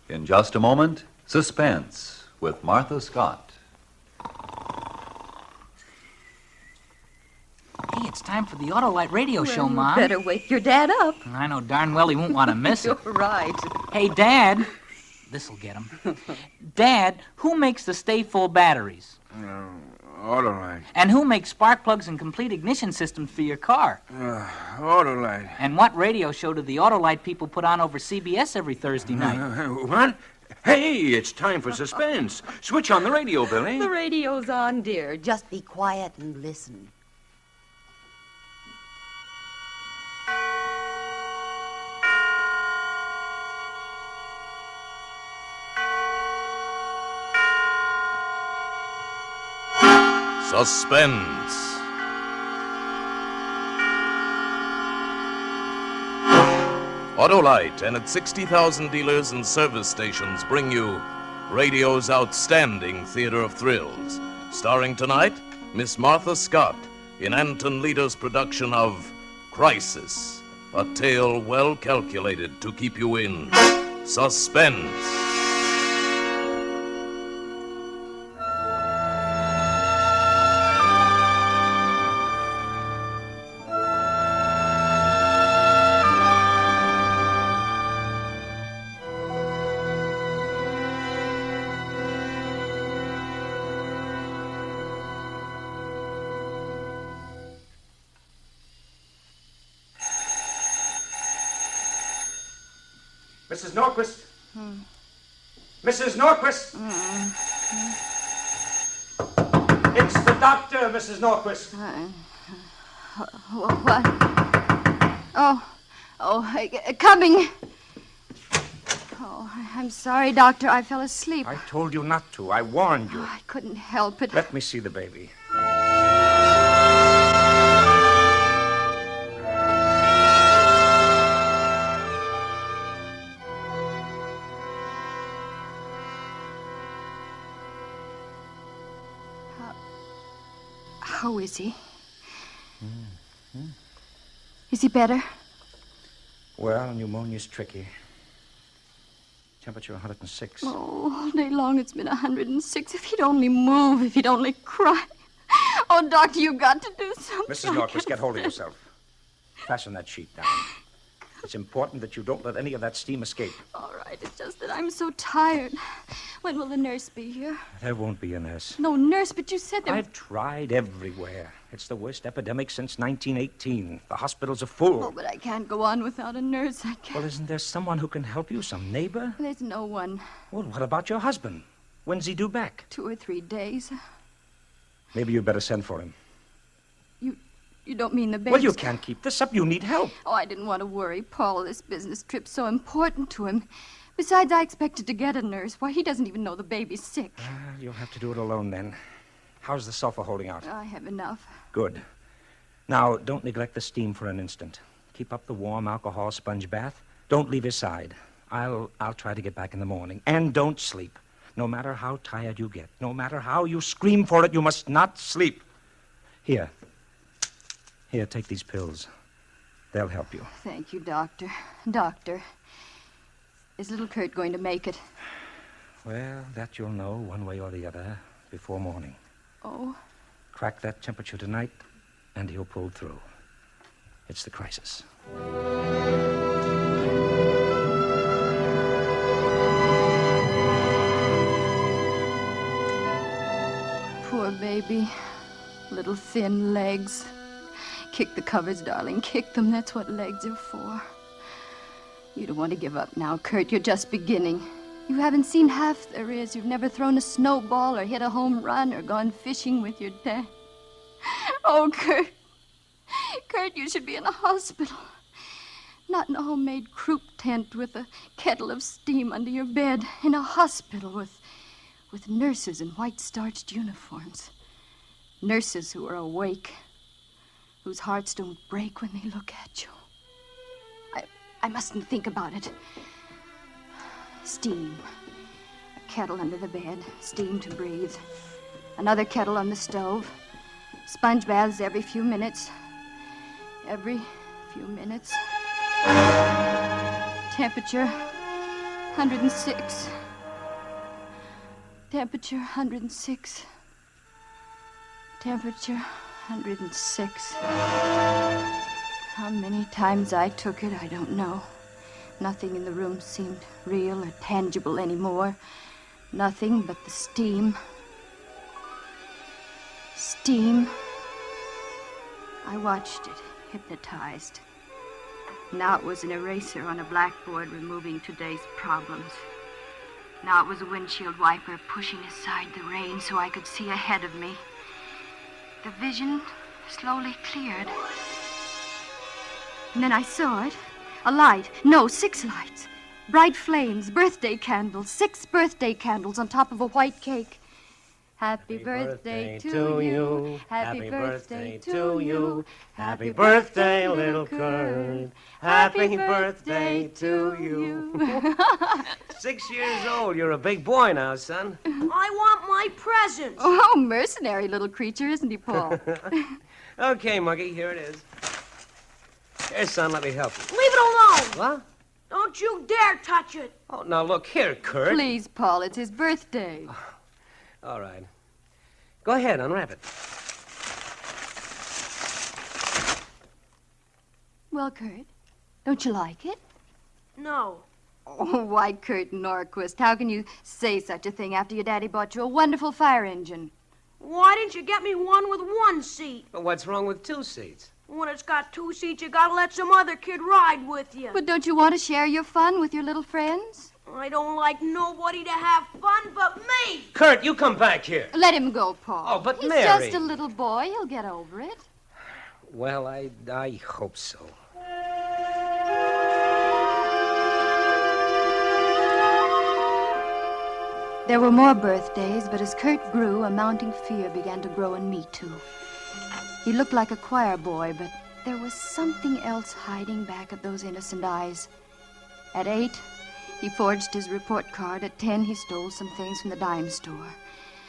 In just a moment, Suspense with Martha Scott. Hey, it's time for the Autolite radio show, Mom. Better wake your dad up. I know darn well he won't want to miss it. You're right. Hey, Dad. This'll get him. Dad, who makes the Stay Full batteries? Autolite. And who makes spark plugs and complete ignition systems for your car? Autolite. And what radio show do the Autolite people put on over CBS every Thursday night? What? Hey, it's time for Suspense. Switch on the radio, Billy. The radio's on, dear. Just be quiet and listen. Suspense. Autolite and its 60,000 dealers and service stations bring you radio's outstanding theater of thrills. Starring tonight, Miss Martha Scott in Anton Leader's production of Crisis, a tale well calculated to keep you in suspense. Mrs. Norquist. Mrs. Norquist. It's the doctor, Mrs. Norquist. What? Coming. Oh, I'm sorry, Doctor. I fell asleep. I told you not to. I warned you. I couldn't help it. Let me see the baby. How is he? Is he better? Well, pneumonia's tricky. Temperature 106. Oh, all day long it's been 106. If he'd only move, if he'd only cry. Oh, Doctor, you've got to do something. Mrs. Norquist, get hold of yourself. Fasten that sheet down. It's important that you don't let any of that steam escape. All right, it's just that I'm so tired. When will the nurse be here? There won't be a nurse. No nurse, but you said there... I've tried everywhere. It's the worst epidemic since 1918. The hospitals are full. Oh, but I can't go on without a nurse. I can't. Well, isn't there someone who can help you? Some neighbor? There's no one. Well, what about your husband? When's he due back? 2 or 3 days. Maybe you'd better send for him. You don't mean the baby? Well, you can't keep this up. You need help. Oh, I didn't want to worry Paul. This business trip's so important to him. Besides, I expected to get a nurse. Why, he doesn't even know the baby's sick. You'll have to do it alone, then. How's the sulfur holding out? I have enough. Good. Now, don't neglect the steam for an instant. Keep up the warm alcohol sponge bath. Don't leave his side. I'll try to get back in the morning. And don't sleep. No matter how tired you get, no matter how you scream for it, you must not sleep. Here, take these pills. They'll help you. Thank you, Doctor. Doctor, is little Kurt going to make it? Well, that you'll know one way or the other before morning. Oh? Crack that temperature tonight, and he'll pull through. It's the crisis. Poor baby. Little thin legs. Kick the covers, darling. Kick them. That's what legs are for. You don't want to give up now, Kurt. You're just beginning. You haven't seen half there is. You've never thrown a snowball or hit a home run or gone fishing with your dad. Oh, Kurt. Kurt, you should be in a hospital. Not in a homemade croup tent with a kettle of steam under your bed. In a hospital with nurses in white starched uniforms. Nurses who are awake. Whose hearts don't break when they look at you. I mustn't think about it. Steam. A kettle under the bed. Steam to breathe. Another kettle on the stove. Sponge baths every few minutes. Every few minutes. Temperature 106. Temperature 106. Temperature 106. How many times I took it, I don't know. Nothing in the room seemed real or tangible anymore. Nothing but the steam. Steam. I watched it, hypnotized. Now it was an eraser on a blackboard removing today's problems. Now it was a windshield wiper pushing aside the rain so I could see ahead of me. The vision slowly cleared. And then I saw it. A light. No, 6 lights. Bright flames, birthday candles, 6 birthday candles on top of a white cake. Happy birthday to you. Happy birthday to you. Happy birthday, little Kurt. Happy birthday to you. 6 years old. You're a big boy now, son. I want my presents. Oh, mercenary little creature, isn't he, Paul? Okay, Muggy, here it is. Here, son, let me help you. Leave it alone. What? Don't you dare touch it. Oh, now look here, Kurt. Please, Paul, it's his birthday. All right. Go ahead, unwrap it. Well, Kurt, don't you like it? No. Oh, why, Kurt Norquist, how can you say such a thing after your daddy bought you a wonderful fire engine? Why didn't you get me one with 1 seat? But what's wrong with 2 seats? When it's got 2 seats, you gotta let some other kid ride with you. But don't you want to share your fun with your little friends? I don't like nobody to have fun but me. Kurt, you come back here. Let him go, Paul. Oh, but He's Mary. just a little boy. He'll get over it. Well, I hope so. There were more birthdays, but as Kurt grew, a mounting fear began to grow in me, too. He looked like a choir boy, but there was something else hiding back of those innocent eyes. At 8, he forged his report card. At 10, he stole some things from the dime store.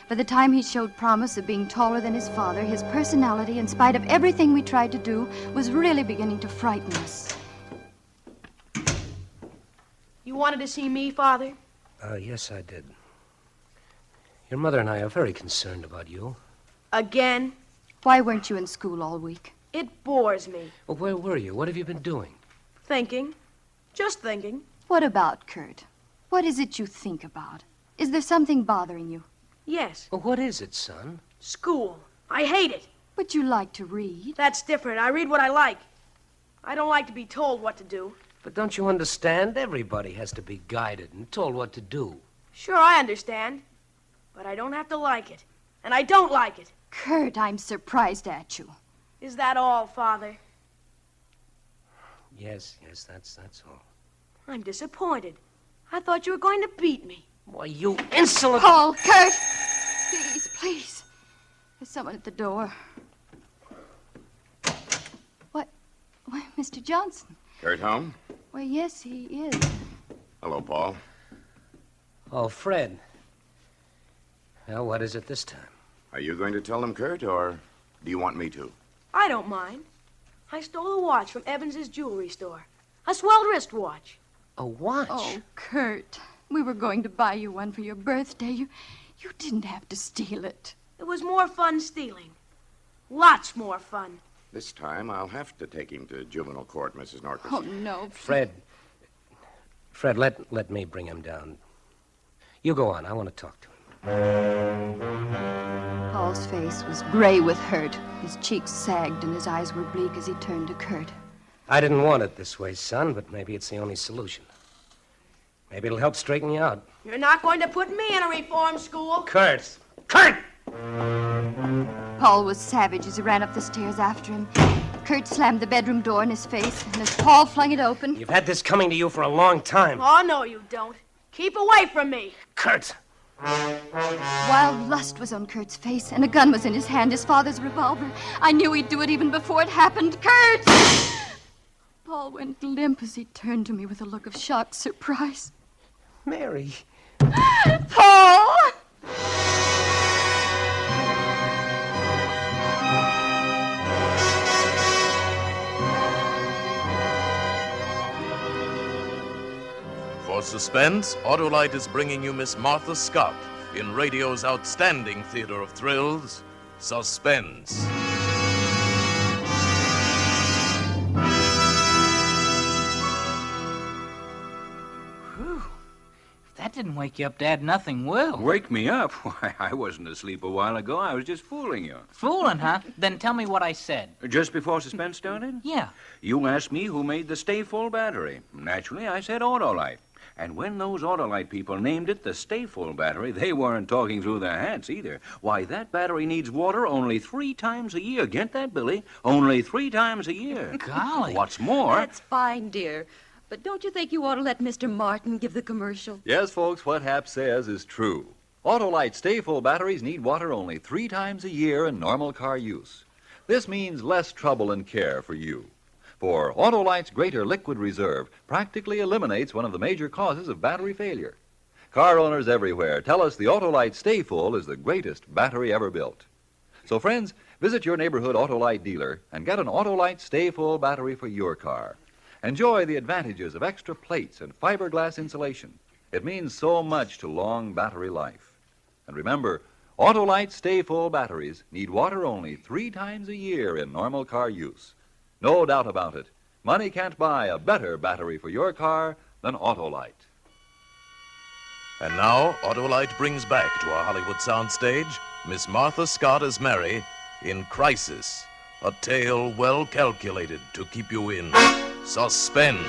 By the time he showed promise of being taller than his father, his personality, in spite of everything we tried to do, was really beginning to frighten us. You wanted to see me, Father? Yes, I did. Your mother and I are very concerned about you. Again? Why weren't you in school all week? It bores me. Well, where were you? What have you been doing? Thinking. Just thinking. What about, Kurt? What is it you think about? Is there something bothering you? Yes. Well, what is it, son? School. I hate it. But you like to read. That's different. I read what I like. I don't like to be told what to do. But don't you understand? Everybody has to be guided and told what to do. Sure, I understand. But I don't have to like it. And I don't like it. Kurt, I'm surprised at you. Is that all, Father? Yes, that's all. I'm disappointed. I thought you were going to beat me. Why, you insolent... Paul, Kurt! Please, please. There's someone at the door. What? Why, Mr. Johnson. Kurt home? Why, yes, he is. Hello, Paul. Oh, Fred. Well, what is it this time? Are you going to tell them, Kurt, or do you want me to? I don't mind. I stole a watch from Evans's jewelry store. A swelled wristwatch. A watch? Oh, Kurt. We were going to buy you one for your birthday. You didn't have to steal it. It was more fun stealing. Lots more fun. This time I'll have to take him to juvenile court, Mrs. Norquist. Oh, no. Fred, let me bring him down. You go on. I want to talk to him. Paul's face was gray with hurt. His cheeks sagged and his eyes were bleak as he turned to Kurt. I didn't want it this way, son, but maybe it's the only solution. Maybe it'll help straighten you out. You're not going to put me in a reform school. Kurt! Kurt! Paul was savage as he ran up the stairs after him. Kurt slammed the bedroom door in his face, and as Paul flung it open... You've had this coming to you for a long time. Oh, no, you don't. Keep away from me. Kurt! Wild lust was on Kurt's face, and a gun was in his hand, his father's revolver. I knew he'd do it even before it happened. Kurt! Paul went limp as he turned to me with a look of shocked surprise. Mary. Paul! For suspense, Autolite is bringing you Miss Martha Scott in radio's outstanding theater of thrills, Suspense. If that didn't wake you up, Dad, nothing will. Wake me up? Why, I wasn't asleep a while ago. I was just fooling you. Fooling, huh? Then tell me what I said. Just before suspense started? Yeah. You asked me who made the Stay Full battery. Naturally, I said Autolite. And when those Autolite people named it the Stay Full battery, they weren't talking through their hats either. Why, that battery needs water only 3 times a year. Get that, Billy? Only 3 times a year. Golly. What's more... That's fine, dear. But don't you think you ought to let Mr. Martin give the commercial? Yes, folks, what Hap says is true. Autolite Stay Full batteries need water only 3 times a year in normal car use. This means less trouble and care for you. For Autolite's greater liquid reserve practically eliminates one of the major causes of battery failure. Car owners everywhere tell us the Autolite Stay Full is the greatest battery ever built. So, friends, visit your neighborhood Autolite dealer and get an Autolite Stay Full battery for your car. Enjoy the advantages of extra plates and fiberglass insulation. It means so much to long battery life. And remember, Autolite Stay Full batteries need water only 3 times a year in normal car use. No doubt about it. Money can't buy a better battery for your car than Autolite. And now, Autolite brings back to our Hollywood soundstage Miss Martha Scott as Mary in Crisis, a tale well calculated to keep you in suspense.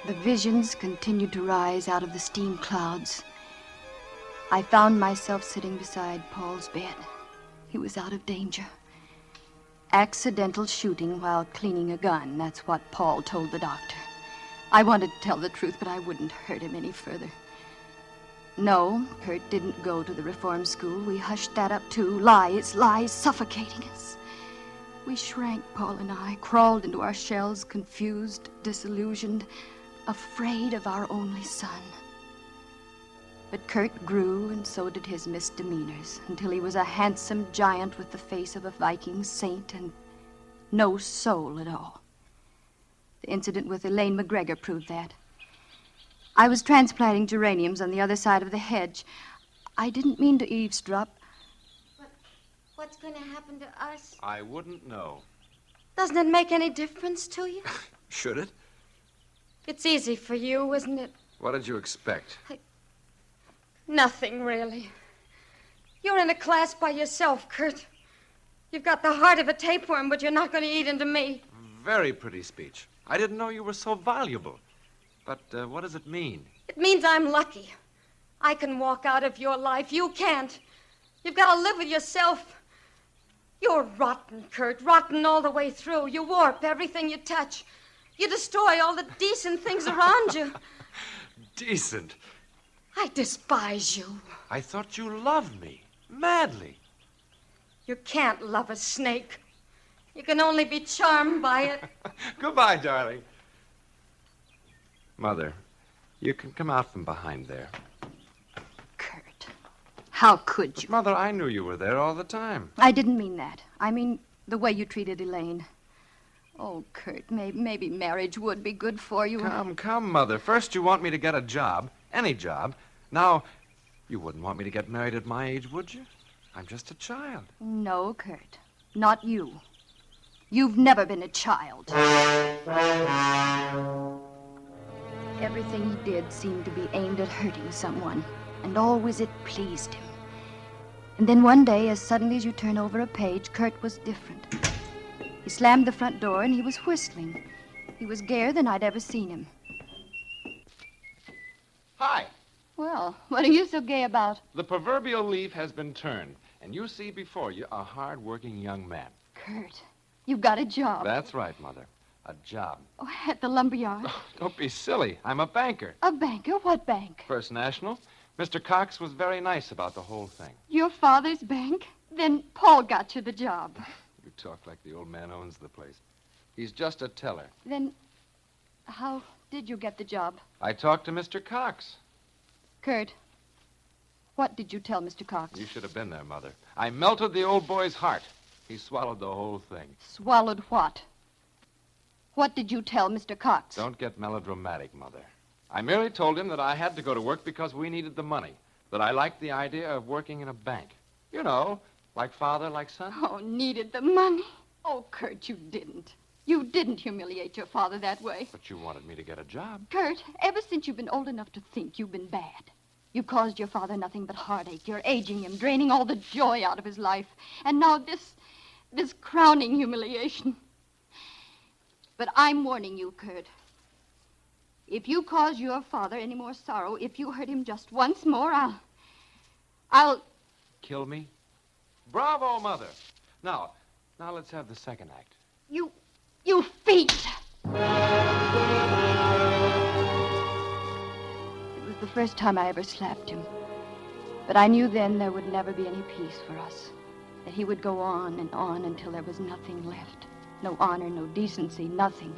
The visions continued to rise out of the steam clouds. I found myself sitting beside Paul's bed. He was out of danger. Accidental shooting while cleaning a gun, that's what Paul told the doctor. I wanted to tell the truth, but I wouldn't hurt him any further. No, Kurt didn't go to the reform school. We hushed that up too. Lies, lies, suffocating us. We shrank, Paul and I, crawled into our shells, confused, disillusioned, afraid of our only son. But Kurt grew, and so did his misdemeanors, until he was a handsome giant with the face of a Viking saint and no soul at all. The incident with Elaine McGregor proved that. I was transplanting geraniums on the other side of the hedge. I didn't mean to eavesdrop. What's going to happen to us? I wouldn't know. Doesn't it make any difference to you? Should it? It's easy for you, isn't it? What did you expect? Nothing, really. You're in a class by yourself, Kurt. You've got the heart of a tapeworm, but you're not going to eat into me. Very pretty speech. I didn't know you were so valuable. But what does it mean? It means I'm lucky. I can walk out of your life. You can't. You've got to live with yourself. You're rotten, Kurt. Rotten all the way through. You warp everything you touch. You destroy all the decent things around you. Decent? I despise you. I thought you loved me. Madly. You can't love a snake. You can only be charmed by it. Goodbye, darling. Mother, you can come out from behind there. Kurt, how could you? Mother, I knew you were there all the time. I didn't mean that. I mean the way you treated Elaine. Oh, Kurt, maybe marriage would be good for you. Come, Mother. First you want me to get a job, any job. Now, you wouldn't want me to get married at my age, would you? I'm just a child. No, Kurt, not you. You've never been a child. Everything he did seemed to be aimed at hurting someone, and always it pleased him. And then one day, as suddenly as you turn over a page, Kurt was different. He slammed the front door and he was whistling. He was gayer than I'd ever seen him. Hi. Well, what are you so gay about? The proverbial leaf has been turned, and you see before you a hard-working young man. Kurt, you've got a job. That's right, Mother. A job. Oh, at the lumberyard. Oh, don't be silly. I'm a banker. A banker? What bank? First National. Mr. Cox was very nice about the whole thing. Your father's bank? Then Paul got you the job. You talk like the old man owns the place. He's just a teller. Then how did you get the job? I talked to Mr. Cox. Kurt, what did you tell Mr. Cox? You should have been there, Mother. I melted the old boy's heart. He swallowed the whole thing. Swallowed what? What did you tell Mr. Cox? Don't get melodramatic, Mother. I merely told him that I had to go to work because we needed the money, that I liked the idea of working in a bank. You know, like father, like son. Oh, needed the money. Oh, Kurt, you didn't. You didn't humiliate your father that way. But you wanted me to get a job. Kurt, ever since you've been old enough to think, you've been bad. You've caused your father nothing but heartache. You're aging him, draining all the joy out of his life. And now this crowning humiliation. But I'm warning you, Kurt. If you cause your father any more sorrow, if you hurt him just once more, I'll... Kill me? Bravo, Mother. Now let's have the second act. You feet! It was the first time I ever slapped him. But I knew then there would never be any peace for us. That he would go on and on until there was nothing left. No honor, no decency, nothing.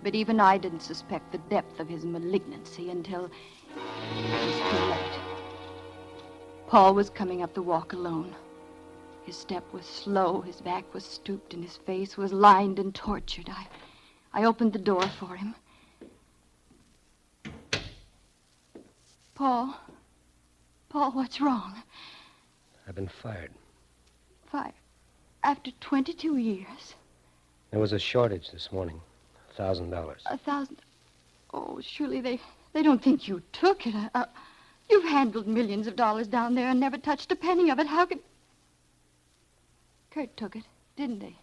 But even I didn't suspect the depth of his malignancy until it was too late. Paul was coming up the walk alone. His step was slow, his back was stooped, and his face was lined and tortured. I opened the door for him. Paul, what's wrong? I've been fired. Fired? After 22 years? There was a shortage this morning. $1,000. $1,000? Oh, surely they don't think you took it. You've handled millions of dollars down there and never touched a penny of it. How could... Kurt took it, didn't they?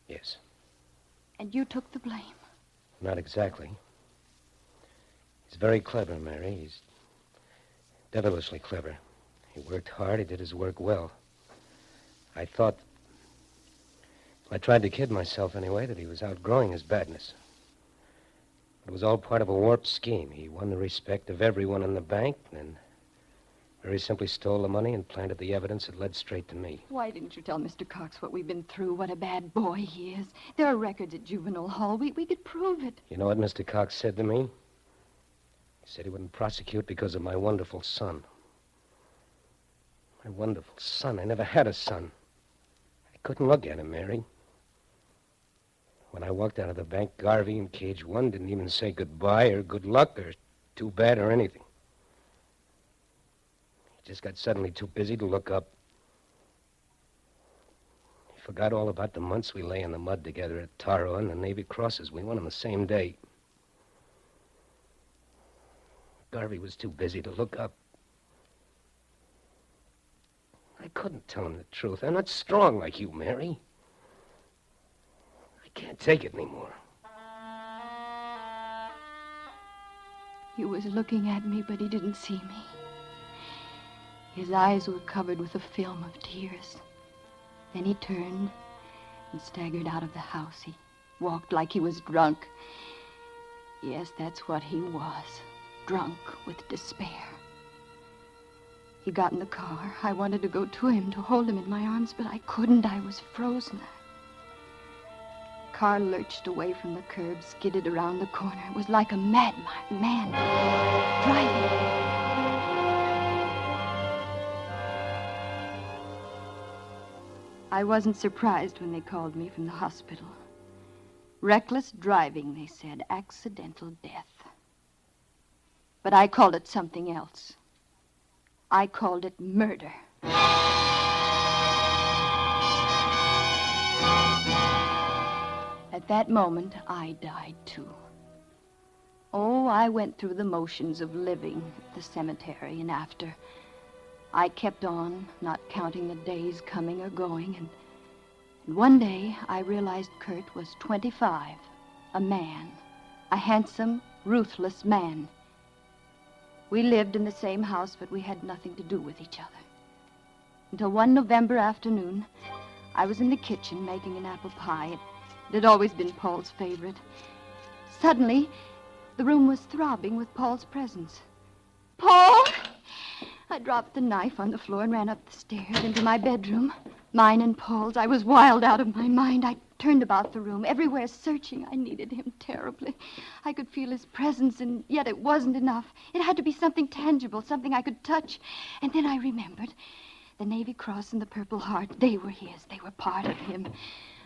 Yes. And you took the blame. Not exactly. He's very clever, Mary. He's devilishly clever. He worked hard. He did his work well. I tried to kid myself anyway that he was outgrowing his badness. It was all part of a warped scheme. He won the respect of everyone in the bank and very simply stole the money and planted the evidence that led straight to me. Why didn't you tell Mr. Cox what we've been through, what a bad boy he is? There are records at Juvenile Hall. We could prove it. You know what Mr. Cox said to me? He said he wouldn't prosecute because of my wonderful son. My wonderful son. I never had a son. I couldn't look at him, Mary. When I walked out of the bank, Garvey in cage 1 didn't even say goodbye or good luck or too bad or anything. He just got suddenly too busy to look up. He forgot all about the months we lay in the mud together at Taro and the Navy Crosses. We went on the same day. Garvey was too busy to look up. I couldn't tell him the truth. I'm not strong like you, Mary. I can't take it anymore. He was looking at me, but he didn't see me. His eyes were covered with a film of tears. Then he turned and staggered out of the house. He walked like he was drunk. Yes, that's what he was. Drunk with despair. He got in the car. I wanted to go to him, to hold him in my arms, but I couldn't. I was frozen. The car lurched away from the curb, skidded around the corner. It was like a madman driving. I wasn't surprised when they called me from the hospital. Reckless driving, they said. Accidental death. But I called it something else. I called it murder. At that moment, I died too. Oh, I went through the motions of living at the cemetery and after. I kept on, not counting the days coming or going, and one day I realized Kurt was 25, a man, a handsome, ruthless man. We lived in the same house, but we had nothing to do with each other. Until one November afternoon, I was in the kitchen making an apple pie. It had always been Paul's favorite. Suddenly, the room was throbbing with Paul's presence. Paul! I dropped the knife on the floor and ran up the stairs into my bedroom. Mine and Paul's. I was wild out of my mind. I turned about the room, everywhere searching. I needed him terribly. I could feel his presence, and yet it wasn't enough. It had to be something tangible, something I could touch. And then I remembered. The Navy Cross and the Purple Heart, they were his. They were part of him.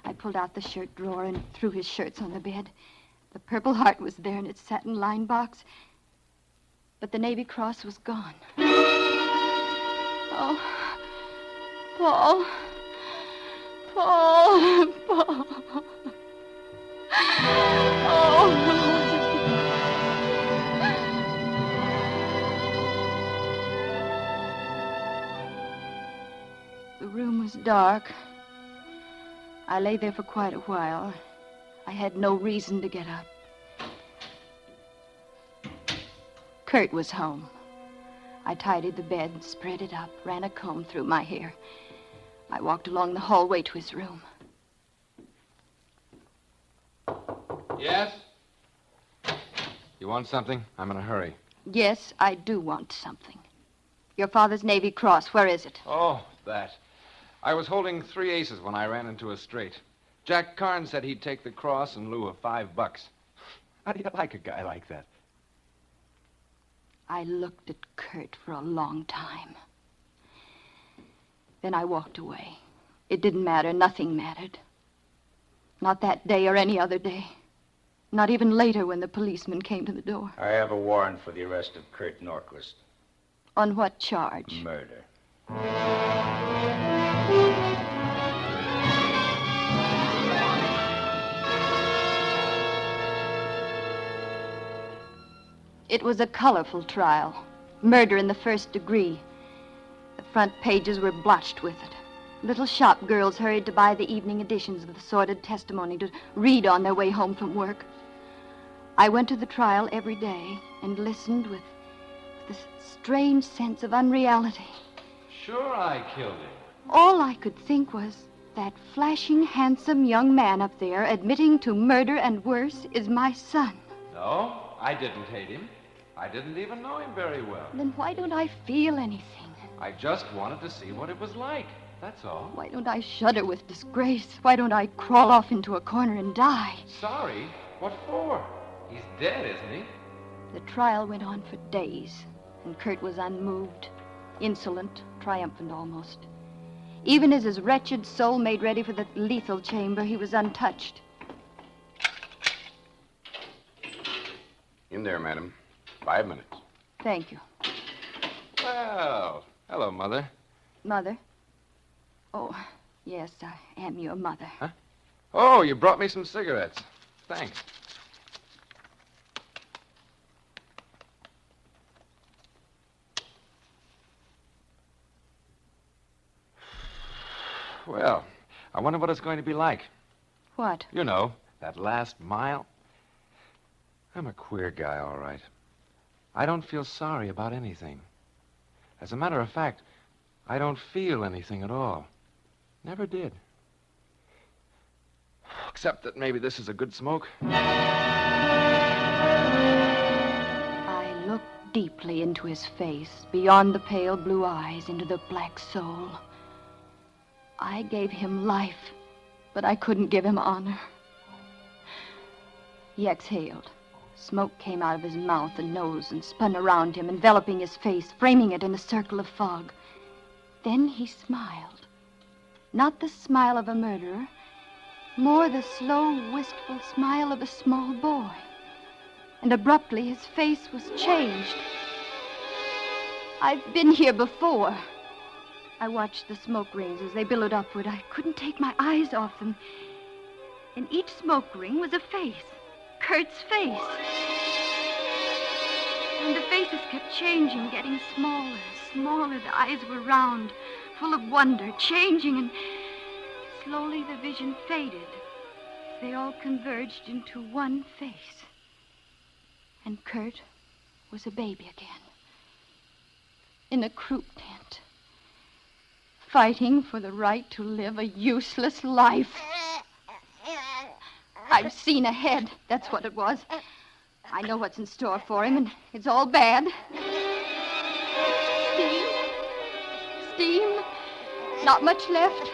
I pulled out the shirt drawer and threw his shirts on the bed. The Purple Heart was there in its satin-lined box, but the Navy Cross was gone. Oh, Paul. Paul. Paul. Oh. The room was dark. I lay there for quite a while. I had no reason to get up. Kurt was home. I tidied the bed, spread it up, ran a comb through my hair. I walked along the hallway to his room. Yes? You want something? I'm in a hurry. Yes, I do want something. Your father's Navy Cross, where is it? Oh, that. I was holding 3 aces when I ran into a straight. Jack Carnes said he'd take the cross in lieu of $5. How do you like a guy like that? I looked at Kurt for a long time. Then I walked away. It didn't matter. Nothing mattered. Not that day or any other day. Not even later when the policeman came to the door. I have a warrant for the arrest of Kurt Norquist. On what charge? Murder. It was a colorful trial. Murder in the first degree. The front pages were blotched with it. Little shop girls hurried to buy the evening editions of the sordid testimony to read on their way home from work. I went to the trial every day and listened with this strange sense of unreality. Sure I killed him. All I could think was, that flashing, handsome young man up there admitting to murder and worse is my son. No, I didn't hate him. I didn't even know him very well. Then why don't I feel anything? I just wanted to see what it was like. That's all. Why don't I shudder with disgrace? Why don't I crawl off into a corner and die? Sorry? What for? He's dead, isn't he? The trial went on for days, and Kurt was unmoved, insolent, triumphant almost. Even as his wretched soul made ready for the lethal chamber, he was untouched. In there, madam. 5 minutes. Thank you. Well, hello, Mother. Mother? Oh, yes, I am your mother. Huh? Oh, you brought me some cigarettes. Thanks. Well, I wonder what it's going to be like. What? You know, that last mile. I'm a queer guy, all right. I don't feel sorry about anything. As a matter of fact, I don't feel anything at all. Never did. Except that maybe this is a good smoke. I looked deeply into his face, beyond the pale blue eyes, into the black soul. I gave him life, but I couldn't give him honor. He exhaled. Smoke came out of his mouth and nose and spun around him, enveloping his face, framing it in a circle of fog. Then he smiled. Not the smile of a murderer, more the slow, wistful smile of a small boy. And abruptly, his face was changed. I've been here before. I watched the smoke rings as they billowed upward. I couldn't take my eyes off them. In each smoke ring was a face. Kurt's face. And the faces kept changing, getting smaller, smaller. The eyes were round, full of wonder, changing, and slowly the vision faded. They all converged into one face. And Kurt was a baby again. In a croup tent. Fighting for the right to live a useless life. I've seen ahead. That's what it was. I know what's in store for him, and it's all bad. Steve? Not much left.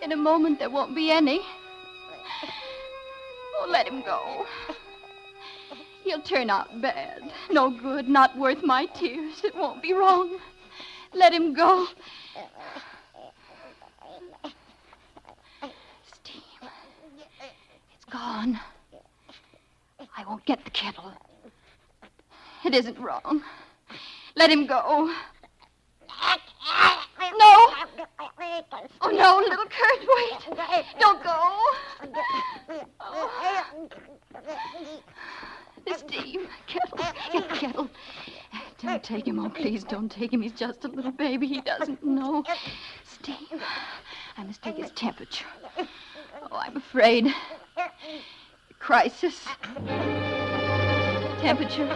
In a moment, there won't be any. Oh, let him go. He'll turn out bad. No good, not worth my tears. It won't be wrong. Let him go. Steam. It's gone. I won't get the kettle. It isn't wrong. Let him go. No. Oh, no, little Kurt, wait. Don't go. Oh. The steam. Kettle. Get the kettle. Don't take him. Oh, please don't take him. He's just a little baby. He doesn't know. Steam. I must take his temperature. Oh, I'm afraid. Crisis. Temperature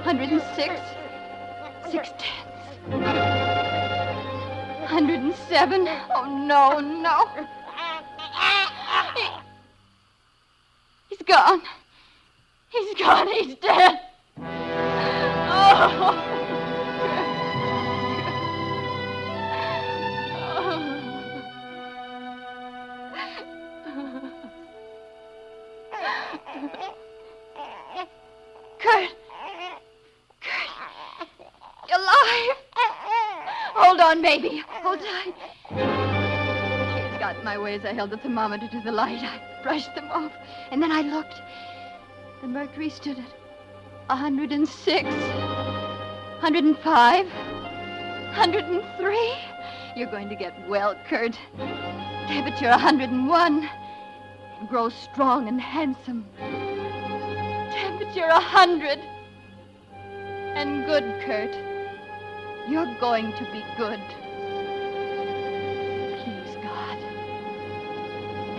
106. 6/10. 107. Oh, no, no. He's gone. He's gone. He's dead. Oh. Kurt. Kurt. You're alive. Hold on, baby. Hold tight. Tears got in my way as I held the thermometer to the light. I brushed them off, and then I looked. The mercury stood at 106, 105, 103. You're going to get well, Kurt. Temperature 101. And grow strong and handsome. Temperature 100. And good, Kurt. You're going to be good. Please, God.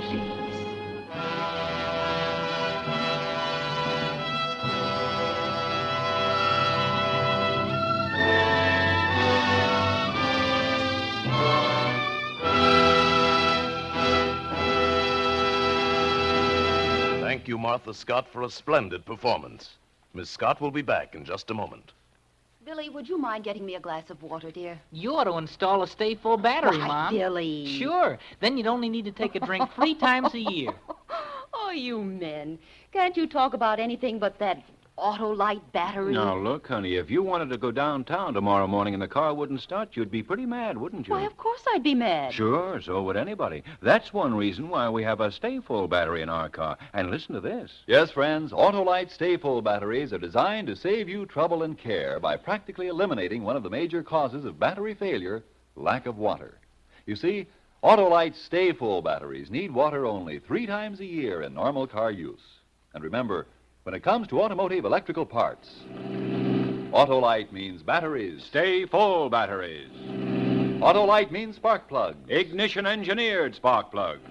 Please. Thank you, Martha Scott, for a splendid performance. Miss Scott will be back in just a moment. Billy, would you mind getting me a glass of water, dear? You ought to install a stay full battery, Why, Mom. Billy. Sure. Then you'd only need to take a drink 3 times a year. Oh, you men. Can't you talk about anything but that Autolite battery? Now, look, honey, if you wanted to go downtown tomorrow morning and the car wouldn't start, you'd be pretty mad, wouldn't you? Why, of course I'd be mad. Sure, so would anybody. That's one reason why we have a stay full battery in our car. And listen to this. Yes, friends, Autolite Stay Full batteries are designed to save you trouble and care by practically eliminating one of the major causes of battery failure, lack of water. You see, Autolite Stay Full batteries need water only 3 times a year in normal car use. And remember, when it comes to automotive electrical parts, Autolite means batteries. Stay full batteries. Autolite means spark plugs. Ignition-engineered spark plugs.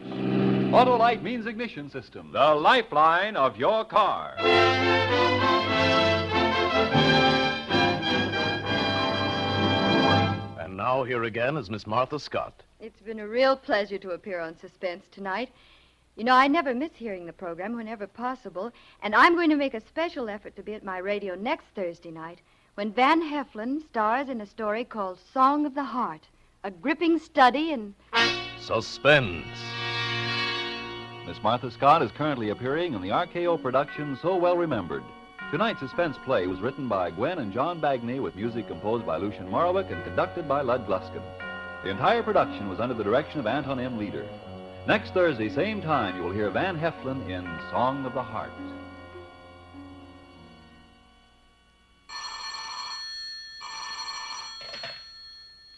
Autolite means ignition system. The lifeline of your car. And now here again is Miss Martha Scott. It's been a real pleasure to appear on Suspense tonight. You know, I never miss hearing the program whenever possible, and I'm going to make a special effort to be at my radio next Thursday night when Van Heflin stars in a story called Song of the Heart, a gripping study in Suspense. Miss Martha Scott is currently appearing in the RKO production So Well Remembered. Tonight's suspense play was written by Gwen and John Bagney with music composed by Lucian Morowick and conducted by Lud Gluskin. The entire production was under the direction of Anton M. Leader. Next Thursday, same time, you will hear Van Heflin in Song of the Heart.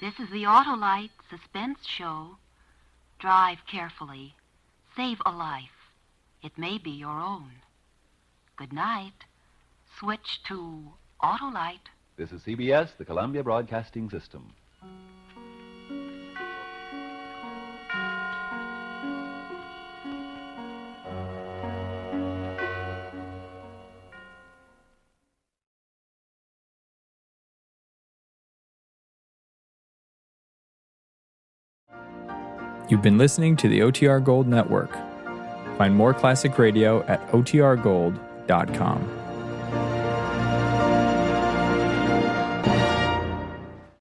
This is the Autolite Suspense Show. Drive carefully. Save a life. It may be your own. Good night. Switch to Autolite. This is CBS, the Columbia Broadcasting System. You've been listening to the OTR Gold Network. Find more classic radio at otrgold.com.